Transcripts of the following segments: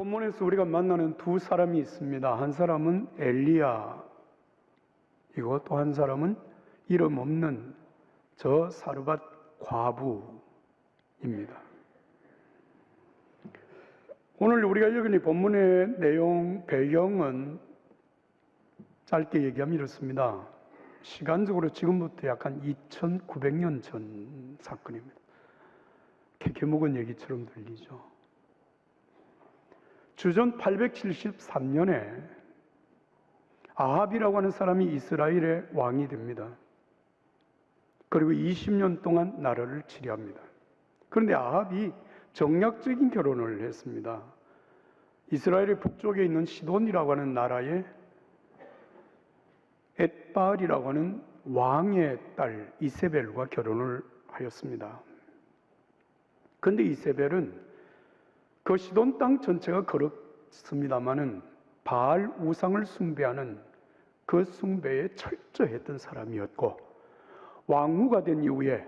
본문에서 우리가 만나는 두 사람이 있습니다. 한 사람은 엘리야이고 또 한 사람은 이름 없는 저 사르밧 과부입니다. 오늘 우리가 읽은 이 본문의 내용, 배경은 짧게 얘기하면 이렇습니다. 시간적으로 지금부터 약 한 2900년 전 사건입니다. 개개목은 얘기처럼 들리죠. 주전 873년에 아합이라고 하는 사람이 이스라엘의 왕이 됩니다. 그리고 20년 동안 나라를 지배합니다. 그런데 아합이 정략적인 결혼을 했습니다. 이스라엘의 북쪽에 있는 시돈이라고 하는 나라의 엣바알이라고 하는 왕의 딸 이세벨과 결혼을 하였습니다. 그런데 이세벨은 그 시돈 땅 전체가 그렇습니다마는 바알 우상을 숭배하는 그 숭배에 철저했던 사람이었고, 왕후가 된 이후에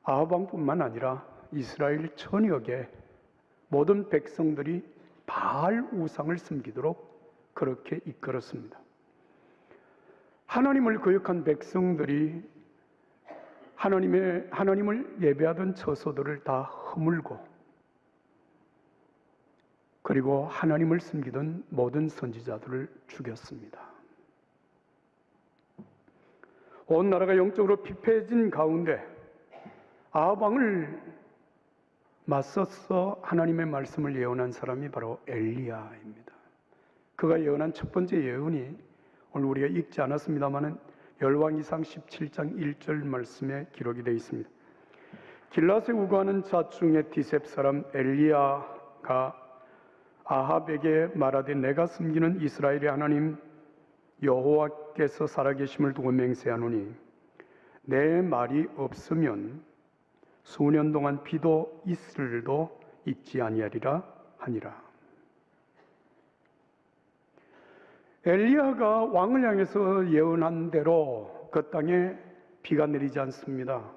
아합 왕뿐만 아니라 이스라엘 전역의 모든 백성들이 바알 우상을 섬기도록 그렇게 이끌었습니다. 하나님을 거역한 백성들이 하나님을 예배하던 처소들을 다 허물고, 그리고 하나님을 섬기던 모든 선지자들을 죽였습니다. 온 나라가 영적으로 피폐해진 가운데 아합 왕을 맞서서 하나님의 말씀을 예언한 사람이 바로 엘리야입니다. 그가 예언한 첫 번째 예언이 오늘 우리가 읽지 않았습니다마는 열왕기상 17장 1절 말씀에 기록이 되어 있습니다. 길라세 우거하는 자 중에 디셉 사람 엘리야가 아합에게 말하되 내가 섬기는 이스라엘의 하나님 여호와께서 살아계심을 두고 맹세하노니 내 말이 없으면 수년 동안 비도 이슬도 있지 아니하리라 하니라. 엘리야가 왕을 향해서 예언한 대로 그 땅에 비가 내리지 않습니다.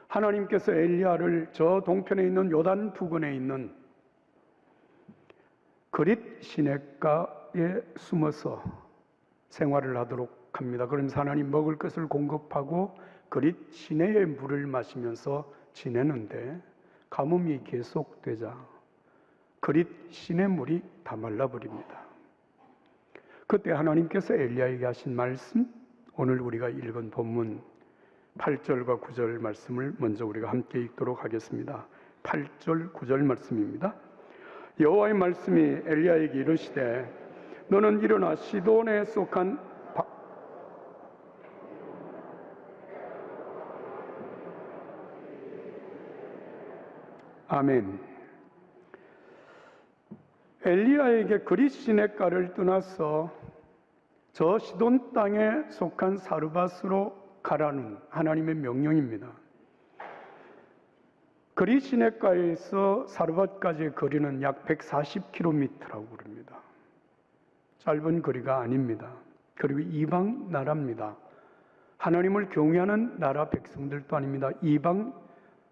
하나님께서 엘리야를 저 동편에 있는 요단 부근에 있는 그릿 시냇가에 숨어서 생활을 하도록 합니다. 그러면서 하나님 먹을 것을 공급하고 그릿 시내의 물을 마시면서 지내는데 가뭄이 계속되자 그릿 시내 물이 다 말라버립니다. 그때 하나님께서 엘리야에게 하신 말씀, 오늘 우리가 읽은 본문 8절과 9절 말씀을 먼저 우리가 함께 읽도록 하겠습니다. 8절 9절 말씀입니다. 여호와의 말씀이 엘리야에게 이르시되 너는 일어나 시돈에 속한 아멘. 엘리야에게 그릿 시냇가를 떠나서 저 시돈 땅에 속한 사르밧으로 가라는 하나님의 명령입니다. 그릿 시냇가에서 사르밧까지의 거리는 약 140km라고 그럽니다. 짧은 거리가 아닙니다. 그리고 이방 나라입니다. 하나님을 경외하는 나라 백성들도 아닙니다. 이방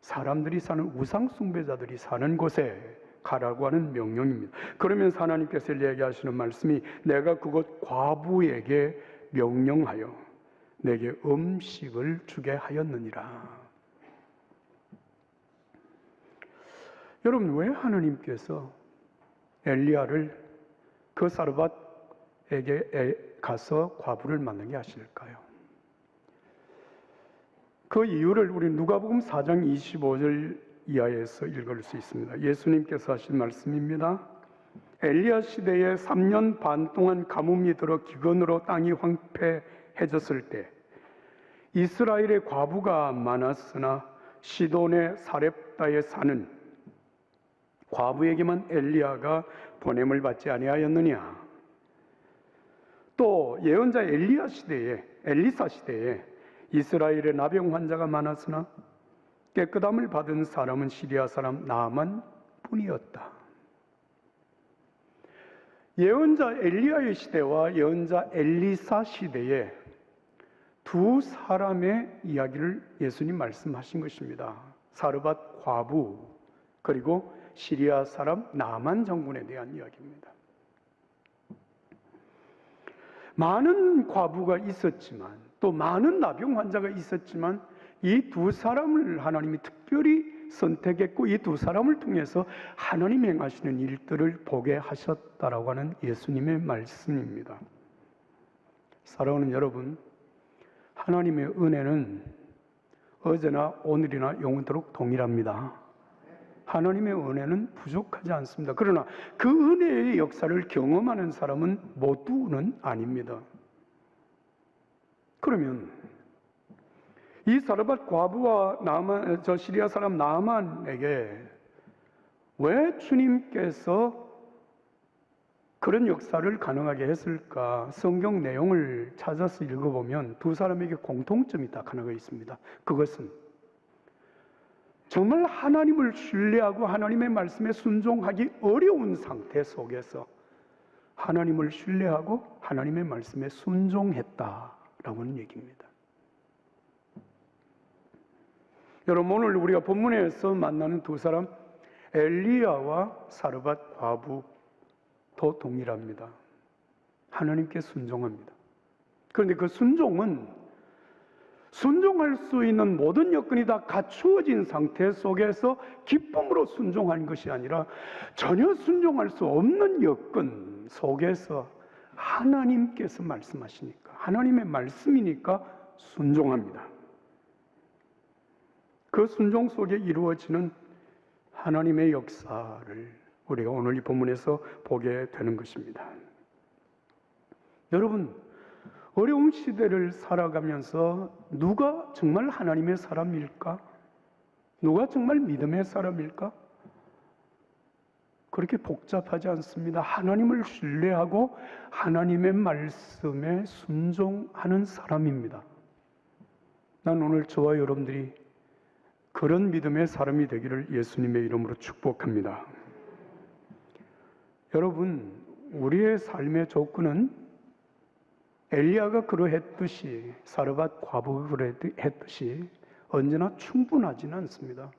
사람들이 사는 우상 숭배자들이 사는 곳에 가라고 하는 명령입니다. 그러면서 하나님께서 엘리야에게 하시는 말씀이 내가 그곳 과부에게 명령하여 내게 음식을 주게 하였느니라. 여러분, 왜 하나님께서 엘리야를 그 사르밧에게 가서 과부를 만나게 하실까요? 그 이유를 우리 누가복음 4장 25절 이하에서 읽을 수 있습니다. 예수님께서 하신 말씀입니다. 엘리야 시대에 3년 반 동안 가뭄이 들어 기근으로 땅이 황폐해졌을 때 이스라엘의 과부가 많았으나 시돈의 사렙다에 사는 과부에게만 엘리야가 보냄을 받지 아니하였느냐. 또 예언자 엘리사 시대에 이스라엘의 나병 환자가 많았으나 깨끗함을 받은 사람은 시리아 사람 나만 뿐이었다. 예언자 엘리야의 시대와 예언자 엘리사 시대에 두 사람의 이야기를 예수님 말씀하신 것입니다. 사르밧 과부 그리고 시리아 사람 나만 장군에 대한 이야기입니다. 많은 과부가 있었지만 또 많은 나병 환자가 있었지만 이 두 사람을 하나님이 특별히 선택했고 이 두 사람을 통해서 하나님이 행하시는 일들을 보게 하셨다라고 하는 예수님의 말씀입니다. 사랑하는 여러분, 하나님의 은혜는 어제나 오늘이나 영원토록 동일합니다. 하나님의 은혜는 부족하지 않습니다. 그러나 그 은혜의 역사를 경험하는 사람은 모두는 아닙니다. 그러면 이 사르밧 과부와 저 시리아 사람 나만에게 왜 주님께서 그런 역사를 가능하게 했을까? 성경 내용을 찾아서 읽어보면 두 사람에게 공통점이 딱 하나가 있습니다. 그것은 정말 하나님을 신뢰하고 하나님의 말씀에 순종하기 어려운 상태 속에서 하나님을 신뢰하고 하나님의 말씀에 순종했다라는 얘기입니다. 여러분, 오늘 우리가 본문에서 만나는 두 사람, 엘리야와 사르밧 과부도 동일합니다. 하나님께 순종합니다. 그런데 그 순종은 순종할 수 있는 모든 여건이 다 갖추어진 상태 속에서 기쁨으로 순종하는 것이 아니라 전혀 순종할 수 없는 여건 속에서 하나님께서 말씀하시니까, 하나님의 말씀이니까 순종합니다. 그 순종 속에 이루어지는 하나님의 역사를 우리가 오늘 이 본문에서 보게 되는 것입니다. 여러분, 어려운 시대를 살아가면서 누가 정말 하나님의 사람일까? 누가 정말 믿음의 사람일까? 그렇게 복잡하지 않습니다. 하나님을 신뢰하고 하나님의 말씀에 순종하는 사람입니다. 난 오늘 저와 여러분들이 그런 믿음의 사람이 되기를 예수님의 이름으로 축복합니다. 여러분, 우리의 삶의 조건은 엘리야가 그러했듯이 사르밧 과부가 그러했듯이 언제나 충분하지는 않습니다.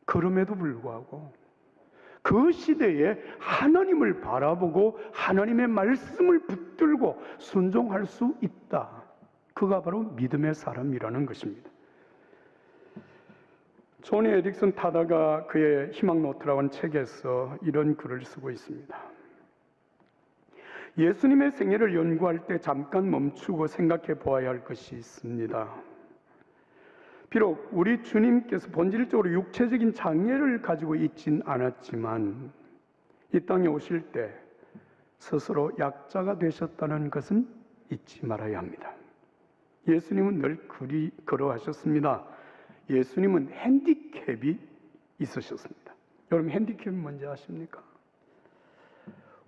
그럼에도 불구하고 그 시대에 하나님을 바라보고 하나님의 말씀을 붙들고 순종할 수 있다. 그가 바로 믿음의 사람이라는 것입니다. 조니 에릭슨 타다가 그의 희망노트라고 하는 책에서 이런 글을 쓰고 있습니다. 예수님의 생애를 연구할 때 잠깐 멈추고 생각해 보아야 할 것이 있습니다. 비록 우리 주님께서 본질적으로 육체적인 장애를 가지고 있진 않았지만 이 땅에 오실 때 스스로 약자가 되셨다는 것은 잊지 말아야 합니다. 예수님은 늘 그러하셨습니다. 예수님은 핸디캡이 있으셨습니다. 여러분, 핸디캡이 뭔지 아십니까?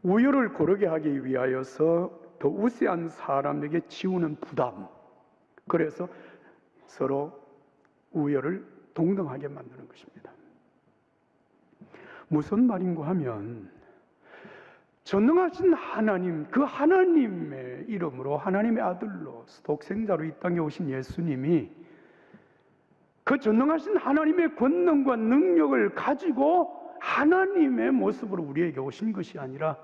우열을 고르게 하기 위하여서 더 우세한 사람에게 지우는 부담, 그래서 서로 우열을 동등하게 만드는 것입니다. 무슨 말인가 하면 전능하신 하나님, 그 하나님의 이름으로 하나님의 아들로 독생자로 이 땅에 오신 예수님이 그 전능하신 하나님의 권능과 능력을 가지고 하나님의 모습으로 우리에게 오신 것이 아니라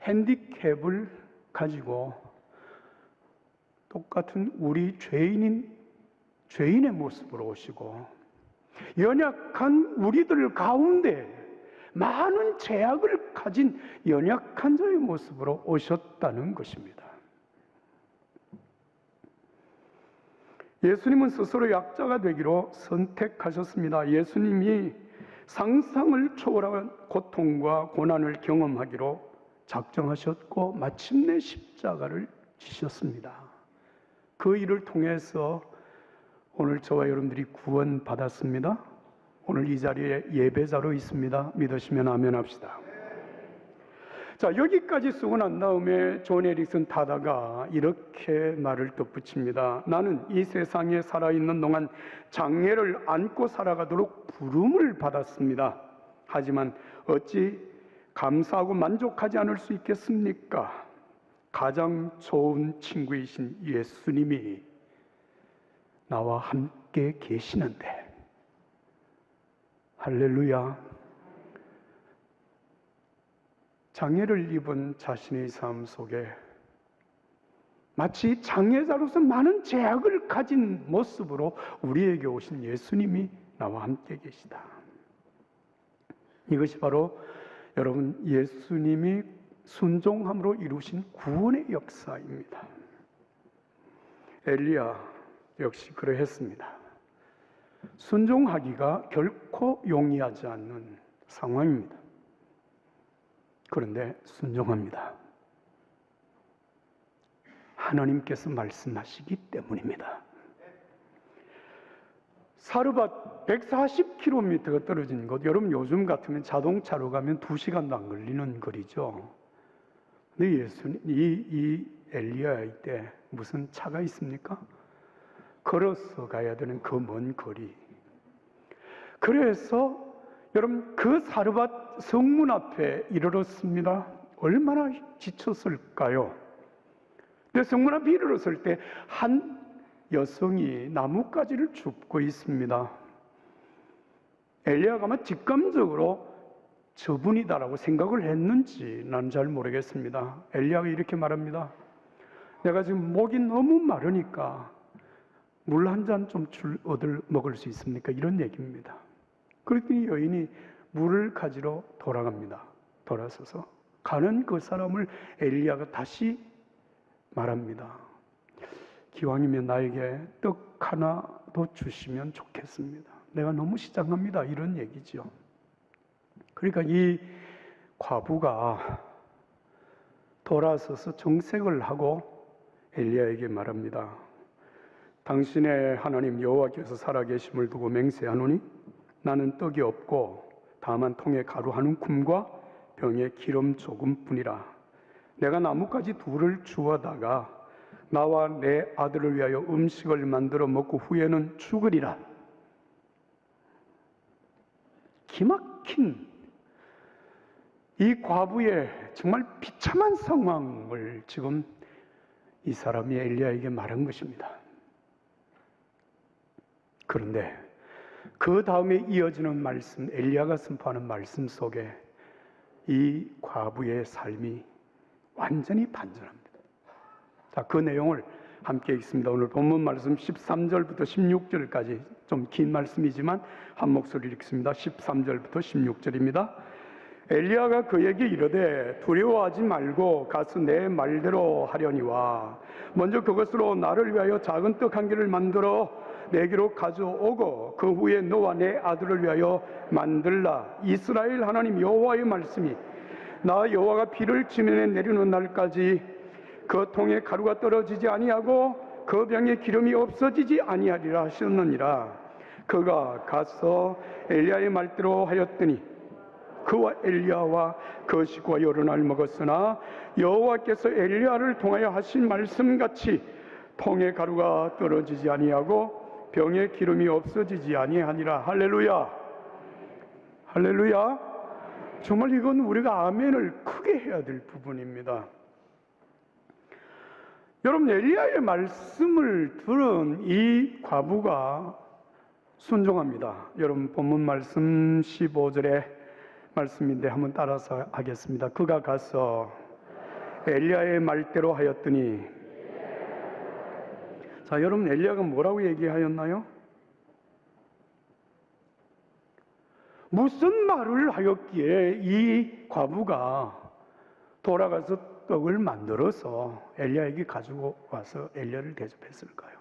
핸디캡을 가지고 똑같은 우리 죄인의 모습으로 오시고 연약한 우리들 가운데 많은 죄악을 가진 연약한 자의 모습으로 오셨다는 것입니다. 예수님은 스스로 약자가 되기로 선택하셨습니다. 예수님이 상상을 초월한 고통과 고난을 경험하기로 작정하셨고 마침내 십자가를 지셨습니다. 그 일을 통해서 오늘 저와 여러분들이 구원받았습니다. 오늘 이 자리에 예배자로 있습니다. 믿으시면 아멘 합시다. 자, 여기까지 쓰고 난 다음에 존 에릭슨 타다가 이렇게 말을 덧붙입니다. 나는 이 세상에 살아있는 동안 장애를 안고 살아가도록 부름을 받았습니다. 하지만 어찌 감사하고 만족하지 않을 수 있겠습니까? 가장 좋은 친구이신 예수님이 나와 함께 계시는데 할렐루야. 장애를 입은 자신의 삶 속에 마치 장애자로서 많은 제약을 가진 모습으로 우리에게 오신 예수님이 나와 함께 계시다. 이것이 바로 여러분 예수님이 순종함으로 이루신 구원의 역사입니다. 엘리야 역시 그러했습니다. 순종하기가 결코 용이하지 않는 상황입니다. 그런데 순종합니다. 하나님께서 말씀하시기 때문입니다. 사르밧 140km가 떨어진 곳, 여러분 요즘 같으면 자동차로 가면 2시간도 안 걸리는 거리죠. 근데 예수님, 이 엘리야의 때 무슨 차가 있습니까? 걸어서 가야 되는 그 먼 거리. 그래서 여러분 그 사르밧 성문 앞에 이르렀습니다. 얼마나 지쳤을까요? 근데 성문 앞에 이르렀을 때 한 여성이 나뭇가지를 줍고 있습니다. 엘리야가 아마 직감적으로 저분이다라고 생각을 했는지 나는 잘 모르겠습니다. 엘리야가 이렇게 말합니다. 내가 지금 목이 너무 마르니까 물 한 잔 좀 얻을 먹을 수 있습니까? 이런 얘기입니다. 그랬더니 여인이 물을 가지러 돌아갑니다. 돌아서서 가는 그 사람을 엘리야가 다시 말합니다. 기왕이면 나에게 떡 하나 더 주시면 좋겠습니다. 내가 너무 시장합니다. 이런 얘기죠. 그러니까 이 과부가 돌아서서 정색을 하고 엘리야에게 말합니다. 당신의 하나님 여호와께서 살아계심을 두고 맹세하노니 나는 떡이 없고 다만 통에 가루 한 움큼과 병에 기름 조금뿐이라. 내가 나뭇가지 둘을 주워다가 나와 내 아들을 위하여 음식을 만들어 먹고 후에는 죽으리라. 기막힌 이 과부의 정말 비참한 상황을 지금 이 사람이 엘리야에게 말한 것입니다. 그런데 그 다음에 이어지는 말씀, 엘리야가 선포하는 말씀 속에 이 과부의 삶이 완전히 반전합니다. 자, 그 내용을 함께 읽습니다. 오늘 본문 말씀 13절부터 16절까지 좀 긴 말씀이지만 한 목소리로 읽습니다. 13절부터 16절입니다. 엘리야가 그에게 이르되 두려워하지 말고 가서 내 말대로 하려니와 먼저 그것으로 나를 위하여 작은 떡 한 개를 만들어 내게로 가져오고 그 후에 너와 내 아들을 위하여 만들라. 이스라엘 하나님 여호와의 말씀이 나 여호와가 비를 지면에 내리는 날까지 그 통에 가루가 떨어지지 아니하고 그 병에 기름이 없어지지 아니하리라 하셨느니라. 그가 가서 엘리야의 말대로 하였더니 그와 엘리야와 그 식구가 여러 날 먹었으나 여호와께서 엘리야를 통하여 하신 말씀같이 통에 가루가 떨어지지 아니하고 병에 기름이 없어지지 아니하니라. 할렐루야. 할렐루야. 정말 이건 우리가 아멘을 크게 해야 될 부분입니다. 여러분 엘리야의 말씀을 들은 이 과부가 순종합니다. 여러분 본문 말씀 15절의 말씀인데 한번 따라서 하겠습니다. 그가 가서 엘리야의 말대로 하였더니, 자 여러분 엘리야가 뭐라고 얘기하였나요? 무슨 말을 하였기에 이 과부가 돌아가서 떡을 만들어서 엘리야에게 가지고 와서 엘리야를 대접했을까요?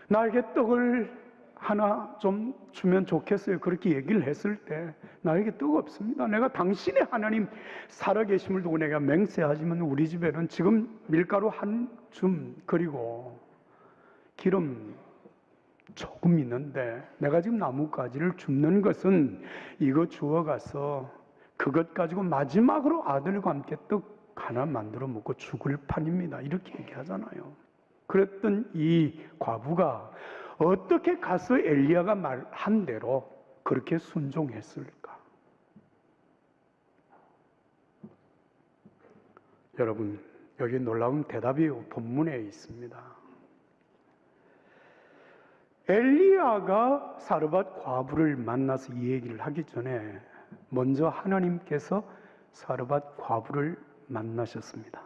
나에게 떡을 하나 좀 주면 좋겠어요. 그렇게 얘기를 했을 때 나에게 떡 없습니다. 내가 당신의 하나님 살아계심을 두고 내가 맹세하지만 우리 집에는 지금 밀가루 한 줌 그리고 기름 조금 있는데 내가 지금 나뭇가지를 줍는 것은 이거 주워가서 그것 가지고 마지막으로 아들과 함께 떡 하나 만들어 먹고 죽을 판입니다. 이렇게 얘기하잖아요. 그랬던 이 과부가 어떻게 가서 엘리야가 말한 대로 그렇게 순종했을까? 여러분 여기 놀라운 대답이 본문에 있습니다. 엘리야가 사르밧 과부를 만나서 이 얘기를 하기 전에 먼저 하나님께서 사르밧 과부를 만나셨습니다.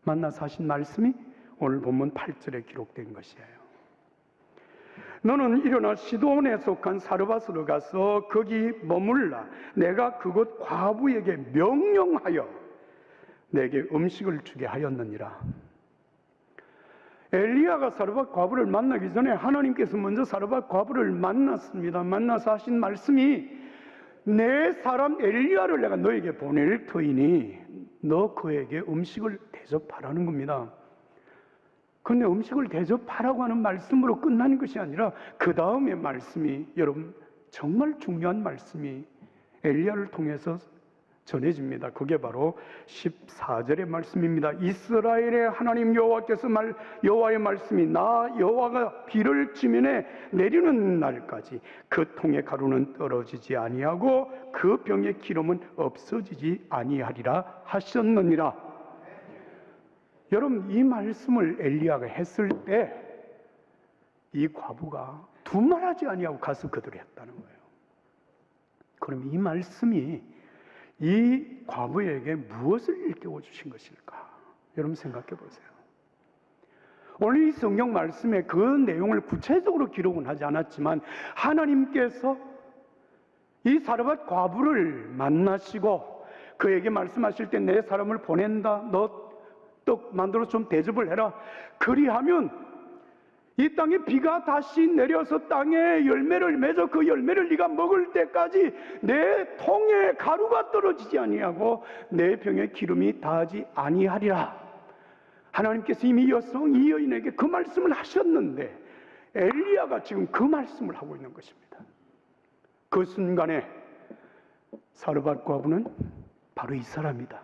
만나서 하신 말씀이 오늘 본문 8절에 기록된 것이에요. 너는 일어나 시돈에 속한 사르밧으로 가서 거기 머물라. 내가 그곳 과부에게 명령하여 내게 음식을 주게 하였느니라. 엘리야가 사르밧 과부를 만나기 전에 하나님께서 먼저 사르밧 과부를 만났습니다. 만나서 하신 말씀이 내 사람 엘리야를 내가 너에게 보낼 터이니 너 그에게 음식을 대접하라는 겁니다. 그런데 음식을 대접하라고 하는 말씀으로 끝나는 것이 아니라 그 다음의 말씀이 여러분 정말 중요한 말씀이 엘리야를 통해서 전해집니다. 그게 바로 14절의 말씀입니다. 이스라엘의 하나님 여호와의 말씀이 나 여호와가 비를 지면에 내리는 날까지 그 통의 가루는 떨어지지 아니하고 그 병의 기름은 없어지지 아니하리라 하셨느니라. 여러분 이 말씀을 엘리야가 했을 때 이 과부가 두말하지 아니하고 가서 그대로 했다는 거예요. 그럼 이 말씀이 이 과부에게 무엇을 일깨워 주신 것일까? 여러분 생각해 보세요. 오늘 이 성경 말씀에 그 내용을 구체적으로 기록은 하지 않았지만 하나님께서 이 사르밧 과부를 만나시고 그에게 말씀하실 때 내 사람을 보낸다. 너 떡 만들어 좀 대접을 해라. 그리하면 이 땅에 비가 다시 내려서 땅에 열매를 맺어 그 열매를 네가 먹을 때까지 내 통에 가루가 떨어지지 아니하고 내 병에 기름이 다하지 아니하리라. 하나님께서 이미 이 여인에게 그 말씀을 하셨는데 엘리야가 지금 그 말씀을 하고 있는 것입니다. 그 순간에 사르밧 과부는 바로 이 사람이다.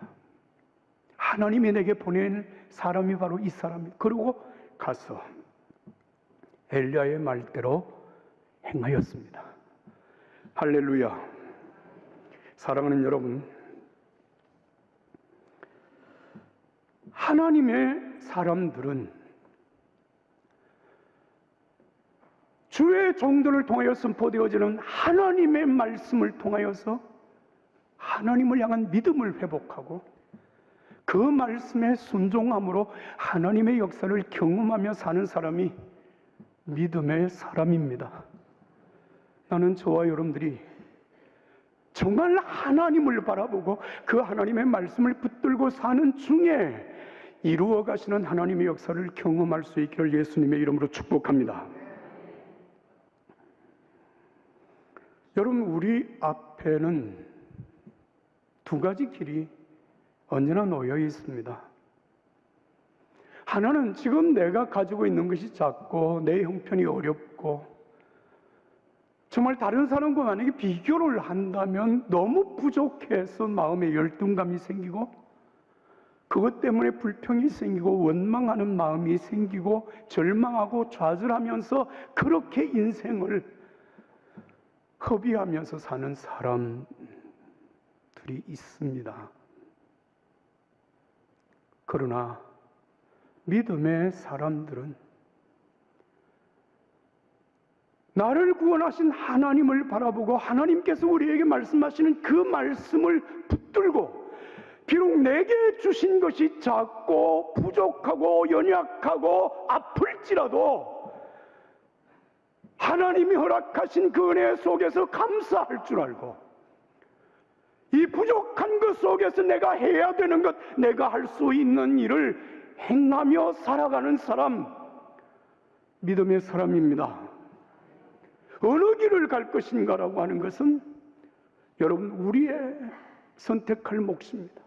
하나님이 내게 보낸 사람이 바로 이 사람이다. 그리고 가서 엘리야의 말대로 행하였습니다. 할렐루야. 사랑하는 여러분, 하나님의 사람들은 주의 종들을 통하여 선포되어지는 하나님의 말씀을 통하여서 하나님을 향한 믿음을 회복하고 그 말씀에 순종함으로 하나님의 역사를 경험하며 사는 사람이 믿음의 사람입니다. 나는 저와 여러분들이 정말 하나님을 바라보고 그 하나님의 말씀을 붙들고 사는 중에 이루어 가시는 하나님의 역사를 경험할 수 있기를 예수님의 이름으로 축복합니다. 여러분, 우리 앞에는 두 가지 길이 언제나 놓여 있습니다. 하나는 지금 내가 가지고 있는 것이 작고 내 형편이 어렵고 정말 다른 사람과 만약에 비교를 한다면 너무 부족해서 마음에 열등감이 생기고 그것 때문에 불평이 생기고 원망하는 마음이 생기고 절망하고 좌절하면서 그렇게 인생을 허비하면서 사는 사람들이 있습니다. 그러나 믿음의 사람들은 나를 구원하신 하나님을 바라보고 하나님께서 우리에게 말씀하시는 그 말씀을 붙들고 비록 내게 주신 것이 작고 부족하고 연약하고 아플지라도 하나님이 허락하신 그 은혜 속에서 감사할 줄 알고 이 부족한 것 속에서 내가 해야 되는 것, 내가 할 수 있는 일을 행하며 살아가는 사람, 믿음의 사람입니다. 어느 길을 갈 것인가라고 하는 것은 여러분 우리의 선택할 몫입니다.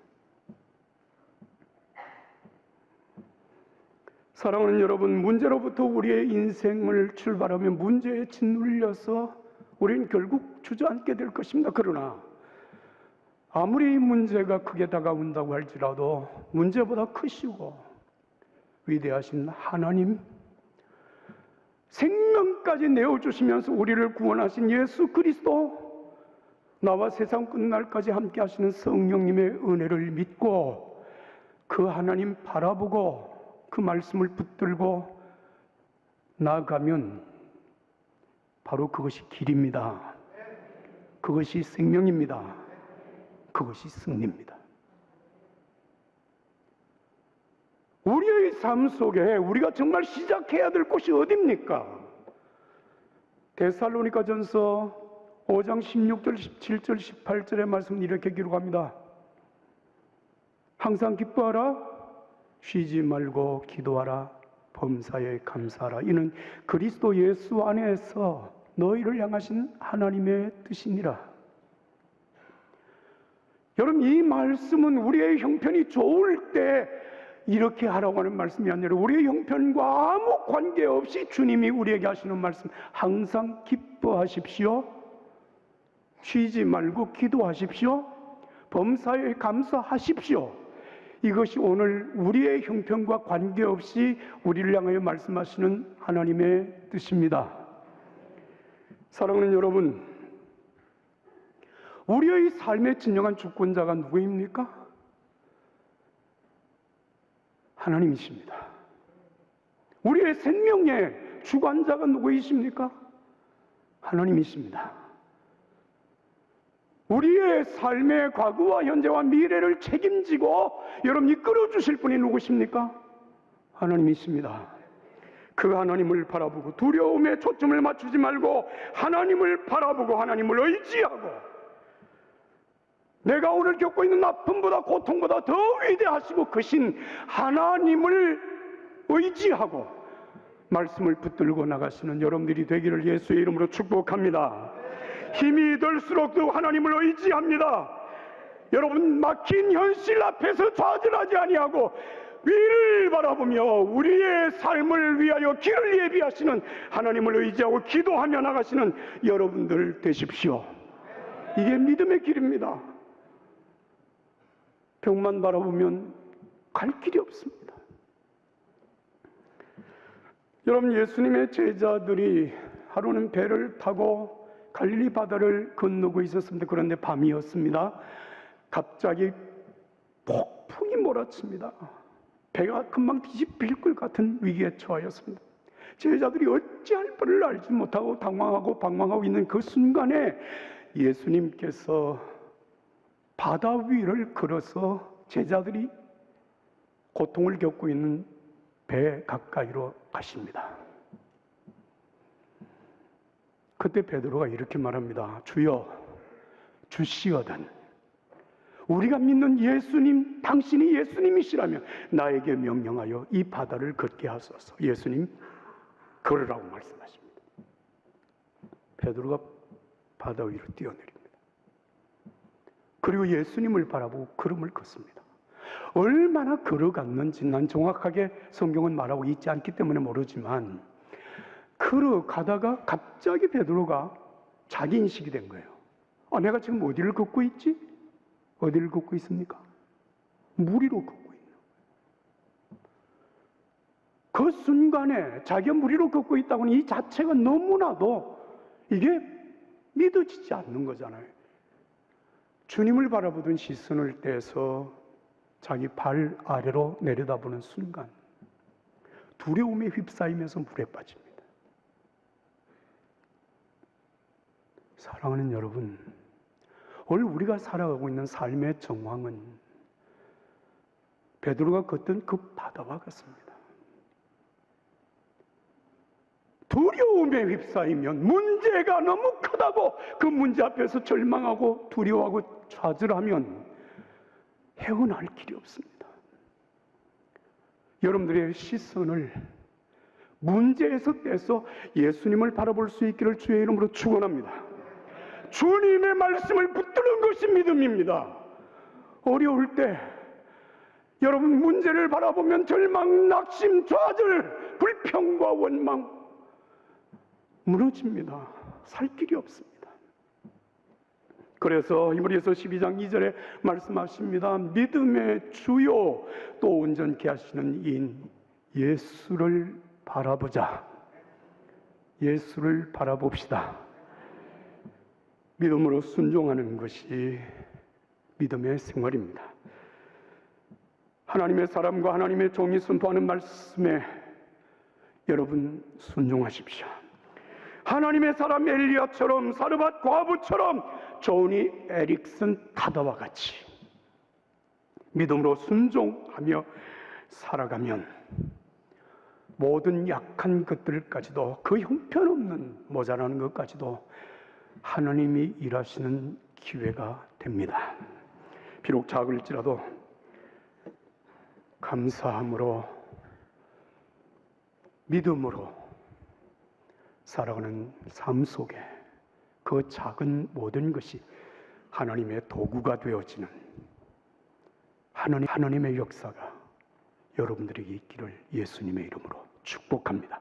사랑하는 여러분, 문제로부터 우리의 인생을 출발하며 문제에 짓눌려서 우리는 결국 주저앉게 될 것입니다. 그러나 아무리 문제가 크게 다가온다고 할지라도 문제보다 크시고 위대하신 하나님, 생명까지 내어주시면서 우리를 구원하신 예수 그리스도, 나와 세상 끝날까지 함께 하시는 성령님의 은혜를 믿고 그 하나님 바라보고 그 말씀을 붙들고 나아가면 바로 그것이 길입니다. 그것이 생명입니다. 그것이 승리입니다. 우리의 삶 속에 우리가 정말 시작해야 될 곳이 어디입니까? 데살로니가전서 5장 16절, 17절, 18절의 말씀 이렇게 기록합니다. 항상 기뻐하라, 쉬지 말고 기도하라, 범사에 감사하라. 이는 그리스도 예수 안에서 너희를 향하신 하나님의 뜻이니라. 여러분, 이 말씀은 우리의 형편이 좋을 때 이렇게 하라고 하는 말씀이 아니라 우리의 형편과 아무 관계없이 주님이 우리에게 하시는 말씀, 항상 기뻐하십시오, 쉬지 말고 기도하십시오, 범사에 감사하십시오. 이것이 오늘 우리의 형편과 관계없이 우리를 향하여 말씀하시는 하나님의 뜻입니다. 사랑하는 여러분, 우리의 삶의 진정한 주권자가 누구입니까? 하나님이십니다. 우리의 생명의 주관자가 누구이십니까? 하나님이십니다. 우리의 삶의 과거와 현재와 미래를 책임지고 여러분 이끌어 주실 분이 누구십니까? 하나님이십니다. 그 하나님을 바라보고 두려움에 초점을 맞추지 말고 하나님을 바라보고 하나님을 의지하고, 내가 오늘 겪고 있는 아픔보다 고통보다 더 위대하시고 크신 하나님을 의지하고 말씀을 붙들고 나가시는 여러분들이 되기를 예수의 이름으로 축복합니다. 힘이 들수록 더 하나님을 의지합니다. 여러분, 막힌 현실 앞에서 좌절하지 아니하고 위를 바라보며 우리의 삶을 위하여 길을 예비하시는 하나님을 의지하고 기도하며 나가시는 여러분들 되십시오. 이게 믿음의 길입니다. 벽만 바라보면 갈 길이 없습니다. 여러분, 예수님의 제자들이 하루는 배를 타고 갈릴리 바다를 건너고 있었습니다. 그런데 밤이었습니다. 갑자기 폭풍이 몰아칩니다. 배가 금방 뒤집힐 것 같은 위기에 처하였습니다. 제자들이 어찌할 바를 알지 못하고 당황하고 방황하고 있는 그 순간에 예수님께서 바다 위를 걸어서 제자들이 고통을 겪고 있는 배 가까이로 가십니다. 그때 베드로가 이렇게 말합니다. 주여, 주시거든 우리가 믿는 예수님, 당신이 예수님이시라면 나에게 명령하여 이 바다를 걷게 하소서. 예수님, 걸으라고 말씀하십니다. 베드로가 바다 위로 뛰어내립니다. 그리고 예수님을 바라보고 걸음을 걷습니다. 얼마나 걸어갔는지 난 정확하게 성경은 말하고 있지 않기 때문에 모르지만, 걸어가다가 갑자기 베드로가 자기 인식이 된 거예요. 내가 지금 어디를 걷고 있지? 어디를 걷고 있습니까? 물 위로 걷고 있는 거예요. 그 순간에 자기가 물 위로 걷고 있다고는 이 자체가 너무나도 이게 믿어지지 않는 거잖아요. 주님을 바라보던 시선을 떼서 자기 발 아래로 내려다보는 순간 두려움에 휩싸이면서 물에 빠집니다. 사랑하는 여러분, 오늘 우리가 살아가고 있는 삶의 정황은 베드로가 걷던 그 바다와 같습니다. 두려움에 휩싸이면 문제가 너무 크다고 그 문제 앞에서 절망하고 두려워하고 좌절하면 헤어날 길이 없습니다. 여러분들의 시선을 문제에서 떼서 예수님을 바라볼 수 있기를 주의 이름으로 축원합니다. 주님의 말씀을 붙드는 것이 믿음입니다. 어려울 때 여러분 문제를 바라보면 절망, 낙심, 좌절, 불평과 원망 무너집니다. 살 길이 없습니다. 그래서 히브리서 12장 2절에 말씀하십니다. 믿음의 주요 또 온전케 하시는 이인 예수를 바라보자. 예수를 바라봅시다. 믿음으로 순종하는 것이 믿음의 생활입니다. 하나님의 사람과 하나님의 종이 선포하는 말씀에 여러분 순종하십시오. 하나님의 사람 엘리야처럼, 사르밧 과부처럼, 조니 에릭슨 타다와 같이 믿음으로 순종하며 살아가면 모든 약한 것들까지도, 그 형편없는 모자라는 것까지도 하나님이 일하시는 기회가 됩니다. 비록 작을지라도 감사함으로, 믿음으로 살아가는 삶 속에 그 작은 모든 것이 하나님의 도구가 되어지는 하나님의 역사가 여러분들에게 있기를 예수님의 이름으로 축복합니다.